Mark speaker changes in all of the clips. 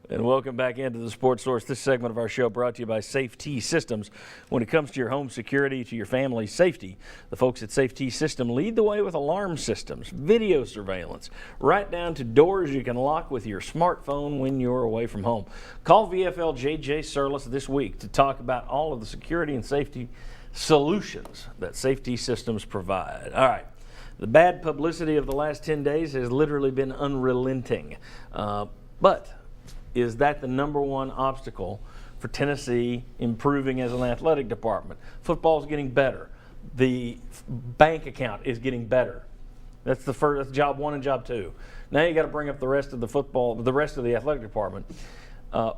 Speaker 1: And welcome back into the Sports Source. This segment of our show brought to you by Safety Systems. When it comes to your home security, to your family's safety, the folks at Safety System lead the way with alarm systems, video surveillance, right down to doors you can lock with your smartphone when you're away from home. Call VFL JJ Surlis this week to talk about all of the security and safety solutions that Safety Systems provide. All right. The bad publicity of the last 10 days has literally been unrelenting. But is that the number one obstacle for Tennessee improving as an athletic department? Football is getting better. The bank account is getting better. That's that's job one and job two. Now you got to bring up the rest of the rest of the athletic department.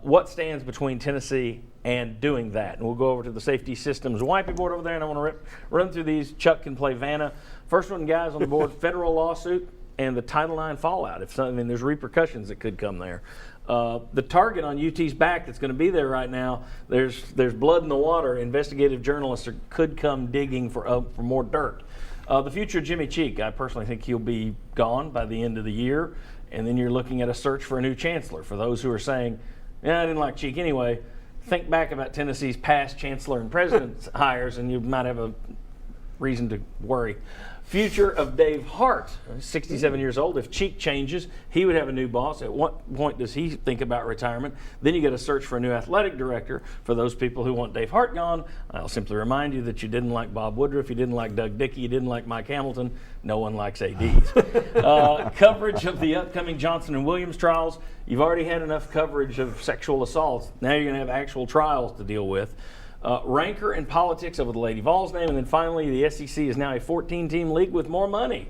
Speaker 1: What stands between Tennessee and doing that? And we'll go over to the Safety Systems wipey board over there, and I want to run through these. Chuck can play Vanna. First one, guys, on the board: federal lawsuit and the Title IX fallout. There's repercussions that could come there. The target on UT's back that's going to be there right now, there's blood in the water. Investigative journalists could come digging for more dirt. The future of Jimmy Cheek, I personally think he'll be gone by the end of the year. And then you're looking at a search for a new chancellor. For those who are saying, I didn't like Cheek anyway, think back about Tennessee's past chancellor and president hires, and you might have a reason to worry. Future of Dave Hart, 67 years old. If Cheek changes, he would have a new boss. At what point does he think about retirement? Then you got to search for a new athletic director. For those people who want Dave Hart gone, I'll simply remind you that you didn't like Bob Woodruff, you didn't like Doug Dickey, you didn't like Mike Hamilton. No one likes ADs. Coverage of the upcoming Johnson & Williams trials. You've already had enough coverage of sexual assaults. Now you're going to have actual trials to deal with. Rancor and politics over the Lady Vols name. And then finally, the SEC is now a 14-team league with more money.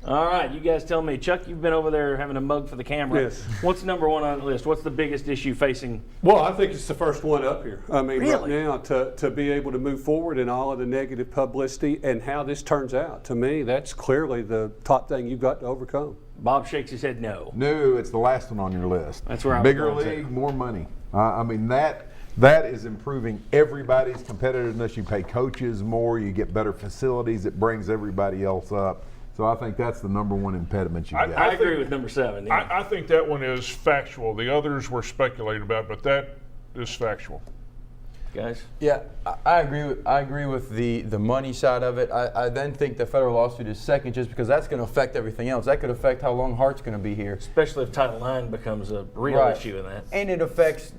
Speaker 1: All right, you guys tell me. Chuck, you've been over there having a mug for the camera.
Speaker 2: Yes.
Speaker 1: What's number one on the list? What's the biggest issue facing?
Speaker 2: Well, I think it's the first one up here. I mean,
Speaker 1: Really?
Speaker 2: right now, to be able to move forward in all of the negative publicity and how this turns out, to me, that's clearly the top thing you've got to overcome.
Speaker 1: Bob shakes his head no.
Speaker 3: No, it's the last one on your list.
Speaker 1: That's where I'm
Speaker 3: Bigger
Speaker 1: going to.
Speaker 3: league, more money. That is improving everybody's competitiveness. You pay coaches more, you get better facilities, it brings everybody else up. So I think that's the number one impediment you got.
Speaker 1: I agree with number 7. Yeah.
Speaker 4: I think that one is factual. The others were speculated about, but that is factual.
Speaker 1: Guys?
Speaker 5: Yeah, I agree with the money side of it. I then think the federal lawsuit is second, just because that's going to affect everything else. That could affect how long Hart's going to be here.
Speaker 1: Especially if Title IX becomes a real
Speaker 5: Right.
Speaker 1: issue in that.
Speaker 5: And it affects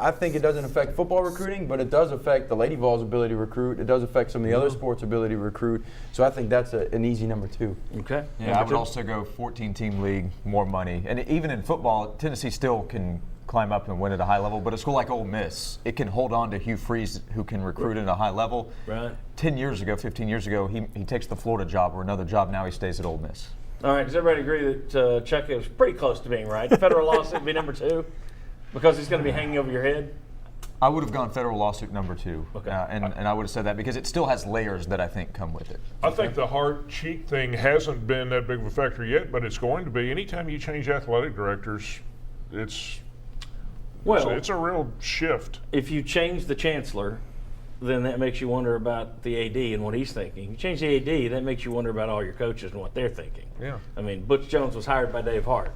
Speaker 5: I think it doesn't affect football recruiting, but it does affect the Lady Vols' ability to recruit. It does affect some of the other sports' ability to recruit. So I think that's an easy number 2.
Speaker 1: Okay.
Speaker 6: Yeah, I would also go 14-team league, more money. And even in football, Tennessee still can climb up and win at a high level, but a school like Ole Miss, it can hold on to Hugh Freeze, who can recruit at a high level.
Speaker 1: Right.
Speaker 6: 15 years ago, he takes the Florida job or another job. Now he stays at Ole Miss.
Speaker 1: All right, does everybody agree that Chuck is pretty close to being right? Federal lawsuit would be number 2 because it's going to be hanging over your head?
Speaker 6: I would have gone federal lawsuit number 2,
Speaker 1: Okay.
Speaker 6: and I would have said that because it still has layers that I think come with it.
Speaker 4: I think the Hart-Cheek thing hasn't been that big of a factor yet, but it's going to be. Anytime you change athletic directors, it's a real shift.
Speaker 1: If you change the chancellor, then that makes you wonder about the AD and what he's thinking. You change the AD, that makes you wonder about all your coaches and what they're thinking.
Speaker 4: Yeah.
Speaker 1: I mean, Butch Jones was hired by Dave Hart.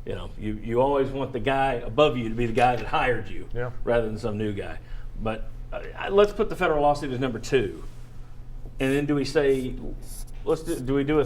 Speaker 1: You know, you always want the guy above you to be the guy that hired you, rather than some new guy. But let's put the federal lawsuit as number 2, and then do we say, do we do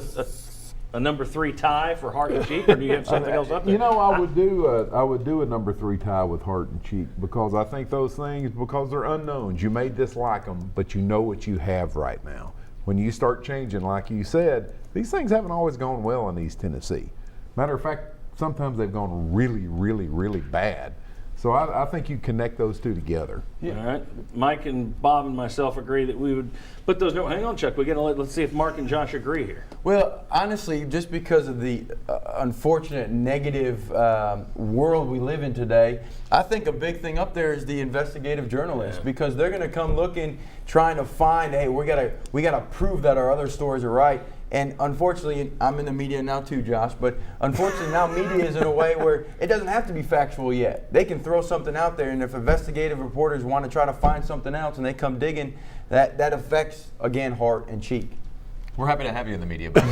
Speaker 1: a number 3 tie for Hart and Cheek, or do you have something else up there?
Speaker 3: You know, I would do a number 3 tie with Hart and Cheek, because I think those things, because they're unknowns. You may dislike them, but you know what you have right now. When you start changing, like you said, these things haven't always gone well in East Tennessee. Matter of fact, sometimes they've gone really, really, really bad. So I think you connect those two together.
Speaker 1: Yeah. All right. Mike and Bob and myself agree that we would put those. No, hang on, Chuck. Let's see if Mark and Josh agree here.
Speaker 5: Well, honestly, just because of the unfortunate negative world we live in today, I think a big thing up there is the investigative journalists, because they're going to come looking, trying to find, hey, we gotta prove that our other stories are right. And unfortunately, I'm in the media now too, Josh, but unfortunately now media is in a way where it doesn't have to be factual yet. They can throw something out there, and if investigative reporters want to try to find something else and they come digging, that affects, again, Hart and Cheek.
Speaker 6: We're happy to have you in the media. But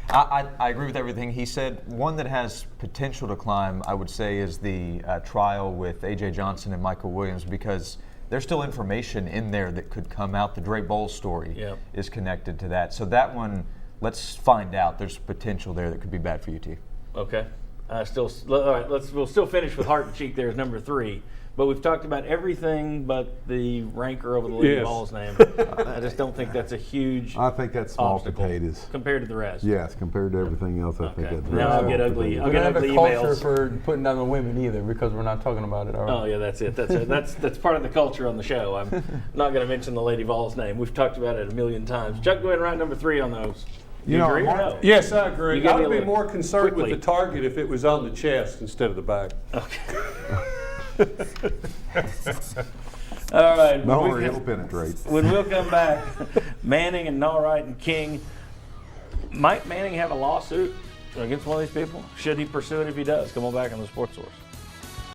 Speaker 6: I agree with everything he said. One that has potential to climb, I would say, is the trial with A.J. Johnson and Michael Williams, because there's still information in there that could come out. The Dre Bowles story is connected to that. So that one, let's find out. There's potential there that could be bad for UT.
Speaker 1: Okay. All right. We'll still finish with Heart and Cheek there as number 3. But we've talked about everything but the ranker over the Lady
Speaker 2: Yes.
Speaker 1: Vols name. I just don't think that's a huge
Speaker 3: I think that's small
Speaker 1: obstacle
Speaker 3: potatoes.
Speaker 1: compared to the rest.
Speaker 3: Yes, compared to everything else, I think
Speaker 1: Okay.
Speaker 3: that's
Speaker 1: Now I'll
Speaker 3: very
Speaker 1: get
Speaker 3: small
Speaker 1: ugly.
Speaker 3: potatoes.
Speaker 1: I'll
Speaker 5: We
Speaker 1: get
Speaker 5: don't have
Speaker 1: ugly
Speaker 5: a culture
Speaker 1: emails.
Speaker 5: for putting down the women either, because we're not talking about it.
Speaker 1: Oh yeah, that's it. That's part of the culture on the show. I'm not going to mention the Lady Vols name. We've talked about it a million times. Chuck, go ahead and write number 3 on those.
Speaker 3: You know,
Speaker 1: agree or
Speaker 3: Mark-
Speaker 1: no?
Speaker 2: Yes, I agree.
Speaker 1: You give
Speaker 2: I
Speaker 1: me
Speaker 2: would
Speaker 1: a
Speaker 2: be
Speaker 1: look.
Speaker 2: more concerned
Speaker 1: Quickly.
Speaker 2: with the target if it was on the chest instead of the back.
Speaker 1: All right.
Speaker 3: No,
Speaker 1: when
Speaker 3: or
Speaker 1: we
Speaker 3: it'll
Speaker 1: come-
Speaker 3: penetrate.
Speaker 1: When we'll come back, Manning and Allwright and King. Might Manning have a lawsuit against one of these people? Should he pursue it if he does? Come on back on the Sports Source.